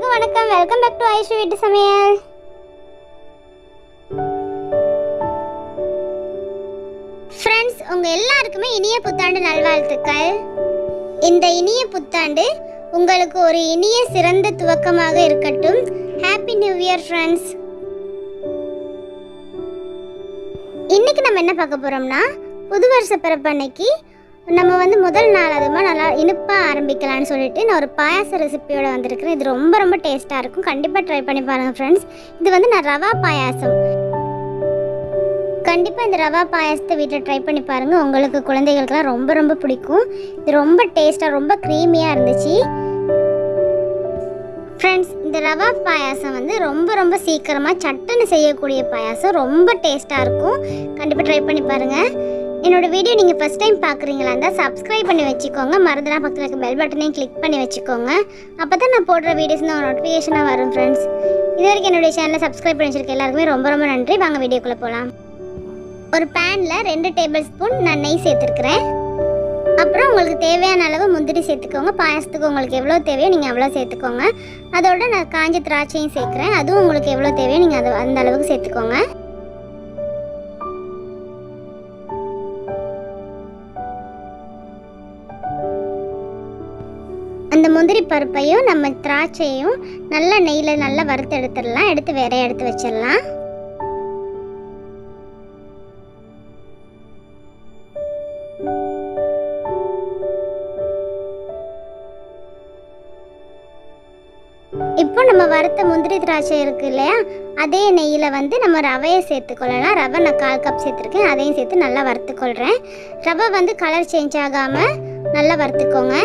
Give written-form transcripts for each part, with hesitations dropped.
எல்லாருக்கும் வணக்கம். Welcome back to ice வீட்டு சமையல். ஃப்ரெண்ட்ஸ், உங்க எல்லாருக்குமே இனிய புத்தாண்டு நல்வாழ்த்துக்கள். இந்த இனிய புத்தாண்டு உங்களுக்கு ஒரு இனிய சிறந்த துவக்கமாக இருக்கட்டும். Happy new year friends. இன்னைக்கு நம்ம என்ன பார்க்க போறோம்னா, புது வருஷ பிறப்பு அன்னைக்கு நம்ம முதல் நாள் அதுமா நல்லா இனிப்பாக ஆரம்பிக்கலான்னு சொல்லிட்டு நான் ஒரு பாயாச ரெசிபியோட வந்திருக்கிறேன். இது ரொம்ப டேஸ்ட்டாக இருக்கும். கண்டிப்பாக ட்ரை பண்ணி பாருங்கள் ஃப்ரெண்ட்ஸ். இது நான் ரவா பாயாசம். கண்டிப்பாக இந்த ரவா பாயாசத்தை வீட்டில் ட்ரை பண்ணி பாருங்கள். உங்களுக்கு குழந்தைகளுக்கெல்லாம் ரொம்ப பிடிக்கும். இது ரொம்ப டேஸ்ட்டாக ரொம்ப க்ரீமியாக இருந்துச்சு ஃப்ரெண்ட்ஸ். இந்த ரவா பாயாசம் ரொம்ப சீக்கிரமாக சட்டுன்னு செய்யக்கூடிய பாயாசம். ரொம்ப டேஸ்ட்டாக இருக்கும். கண்டிப்பாக ட்ரை பண்ணி பாருங்கள். என்னோட வீடியோ நீங்கள் ஃபஸ்ட் டைம் பார்க்குறீங்களா இருந்தால் சப்ஸ்கிரைப் பண்ணி வச்சுக்கோங்க. மறந்துடாம பக்கத்தில் இருக்க பெல் பட்டனையும் கிளிக் பண்ணி வச்சுக்கோங்க. அப்போ தான் நான் போடுற வீடியோஸ் தான் நோட்டிஃபிகேஷனாக வரும் ஃப்ரெண்ட்ஸ். இது வரைக்கும் என்னுடைய சேனலை சப்ஸ்கிரைப் பண்ணி வச்சுருக்க எல்லாருக்குமே ரொம்ப நன்றி. வாங்க வீடியோக்குள்ளே போகலாம். ஒரு பேனில் 2 டேபிள் ஸ்பூன் நான் நெய் சேர்த்துருக்குறேன். அப்புறம் உங்களுக்கு தேவையான அளவு முந்திரி சேர்த்துக்கோங்க. பாயாசத்துக்கு உங்களுக்கு எவ்வளோ தேவையோ நீங்கள் அவ்வளோ சேர்த்துக்கோங்க. அதோட நான் காஞ்ச திராட்சையும் சேர்க்குறேன். அதுவும் உங்களுக்கு எவ்வளோ தேவையோ நீங்கள் அந்த அளவுக்கு சேர்த்துக்கோங்க. அந்த முந்திரி பருப்பையும் நம்ம திராட்சையும் நல்லா நெய்யில் நல்லா வறுத்து எடுத்துடலாம். எடுத்து வேற எடுத்து வச்சிடலாம். இப்போ நம்ம வறுத்த முந்திரி திராட்சை இருக்கு இல்லையா, அதே நெய்யில் நம்ம ரவையை சேர்த்துக்கொள்ளலாம். ரவை நான் 1/4 கப் சேர்த்துருக்கேன். அதையும் சேர்த்து நல்லா வறுத்துக்கொள்கிறேன். ரவை கலர் சேஞ்ச் ஆகாமல் நல்லா வறுத்துக்கோங்க.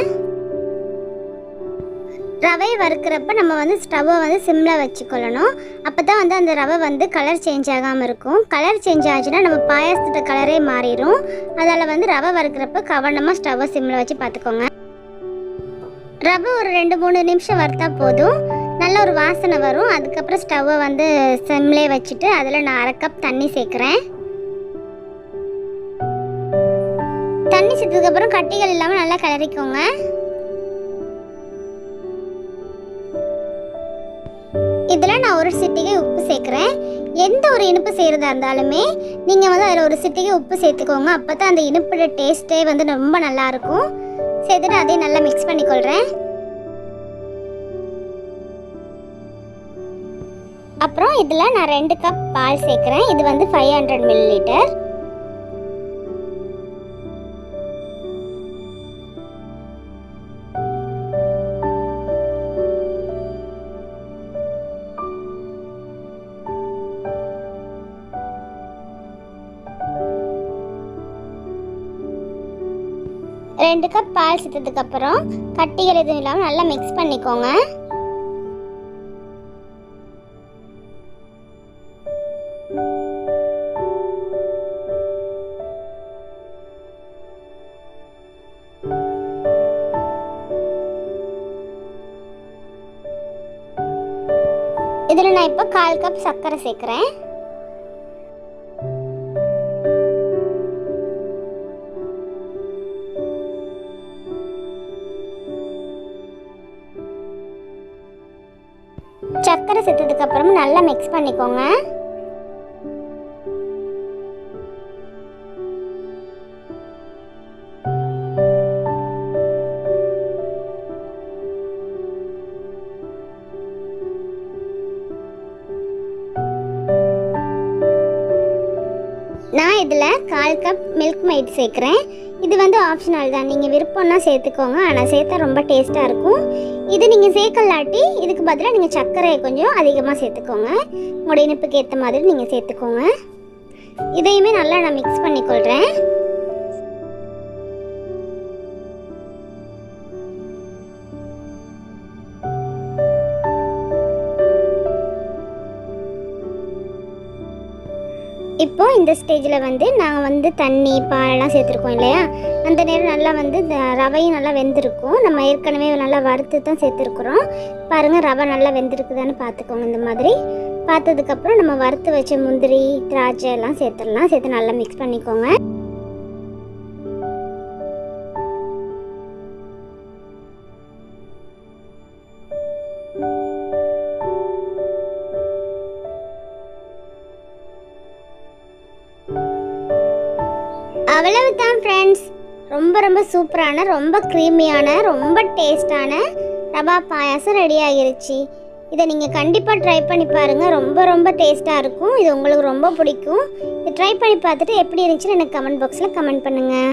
ரவையை வறுக்கிறப்ப நம்ம ஸ்டவ்வை சிம்மில் வச்சுக்கொள்ளணும். அப்போ தான் அந்த ரவை கலர் சேஞ்ச் ஆகாமல் இருக்கும். கலர் சேஞ்ச் ஆச்சுன்னா நம்ம பாயாசத்தோட கலரே மாறிடும். அதால் ரவை வறுக்கிறப்ப கவனமாக ஸ்டவ்வை சிம்மில் வச்சு பார்த்துக்கோங்க. ரவை ஒரு 2-3 நிமிஷம் வறுத்தா போதும். நல்ல ஒரு வாசனை வரும். அதுக்கப்புறம் ஸ்டவ்வை சிம்லே வச்சுட்டு அதில் நான் 1/2 கப் தண்ணி சேர்க்குறேன். தண்ணி சேர்த்ததுக்கப்புறம் கட்டிகள் இல்லாமல் நல்லா கிளறிக்கோங்க. இதில் நான் ஒரு சிட்டிகை உப்பு சேர்க்குறேன். எந்த ஒரு இனிப்பு செய்கிறதா இருந்தாலுமே நீங்கள் அதில் ஒரு சிட்டிகை உப்பு சேர்த்துக்கோங்க. அப்போ தான் அந்த இனிப்போட டேஸ்ட்டே ரொம்ப நல்லாயிருக்கும். சேர்த்துட்டு அதையும் நல்லா மிக்ஸ் பண்ணிக்கொள்கிறேன். அப்புறம் இதில் நான் 2 கப் பால் சேர்க்குறேன். இது 500 ml. ரெண்டு கப் பால் சேர்த்ததுக்கப்புறம் கட்டிகள் எதுவும் இல்லாமல் நல்லா மிக்ஸ் பண்ணிக்கோங்க. இதில் நான் இப்போ 1/4 கப் சர்க்கரை சேர்க்குறேன். சர்க்கரை சேர்த்ததுக்கு அப்புறம் நல்லா மிக்ஸ் பண்ணிக்கோங்க. நான் இதில் 1/4 கப் மில்க் மெய்ட் சேர்க்குறேன். இது ஆப்ஷனல் தான். நீங்கள் விருப்பம்னா சேர்த்துக்கோங்க. ஆனால் சேர்த்தா ரொம்ப டேஸ்ட்டாக இருக்கும். இது நீங்கள் சேர்க்கலாட்டி இதுக்கு பதிலாக நீங்கள் சர்க்கரையை கொஞ்சம் அதிகமாக சேர்த்துக்கோங்க. உங்களோட இனிப்புக்கு ஏற்ற மாதிரி நீங்கள் சேர்த்துக்கோங்க. இதையுமே நல்லா நான் மிக்ஸ் பண்ணிக்கொள்கிறேன். இப்போ இந்த ஸ்டேஜில் நாங்கள் தண்ணி பாலெல்லாம் சேர்த்துருக்கோம் இல்லையா, அந்த நேரம் நல்லா ரவையும் நல்லா வெந்திருக்கும். நம்ம ஏற்கனவே நல்லா வறுத்து தான் சேர்த்துருக்குறோம். பாருங்கள், ரவை நல்லா வெந்திருக்குதான்னு பார்த்துக்கோங்க. இந்த மாதிரி பார்த்ததுக்கப்புறம் நம்ம வறுத்து வச்ச முந்திரி திராட்சை எல்லாம் சேர்த்துடலாம். சேர்த்து நல்லா மிக்ஸ் பண்ணிக்கோங்க. அவ்வளவுதான் ஃப்ரெண்ட்ஸ். ரொம்ப ரொம்ப சூப்பரான, ரொம்ப க்ரீமியான, ரொம்ப டேஸ்டான ரவா பாயாசம் ரெடி ஆகிருச்சு. இதை நீங்கள் கண்டிப்பாக ட்ரை பண்ணி பாருங்கள். ரொம்ப ரொம்ப டேஸ்ட்டாக இருக்கும். இது உங்களுக்கு ரொம்ப பிடிக்கும். இது ட்ரை பண்ணி பார்த்துட்டு எப்படி இருந்துச்சுன்னு எனக்கு கமெண்ட் பாக்ஸில் கமெண்ட் பண்ணுங்கள்.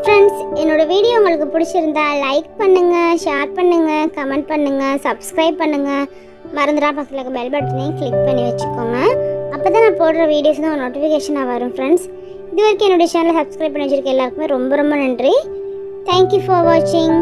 ஃப்ரெண்ட்ஸ், என்னோடய வீடியோ உங்களுக்கு பிடிச்சிருந்தா லைக் பண்ணுங்கள், ஷேர் பண்ணுங்கள், கமெண்ட் பண்ணுங்கள், சப்ஸ்கிரைப் பண்ணுங்கள். மறந்துடா பக்கத்தில் இருக்க பெல் பட்டனையும் கிளிக் பண்ணி வச்சுக்கோங்க. அப்போ தான் நான் போடுற வீடியோஸ் தான் நோட்டிஃபிகேஷனாக வரும் ஃப்ரெண்ட்ஸ். இது வரைக்கும் என்னுடைய சேனலை சப்ஸ்கிரைப் பண்ணி வச்சுருக்க எல்லாருக்குமே ரொம்ப ரொம்ப நன்றி. தேங்க்யூ ஃபார் வாட்சிங்.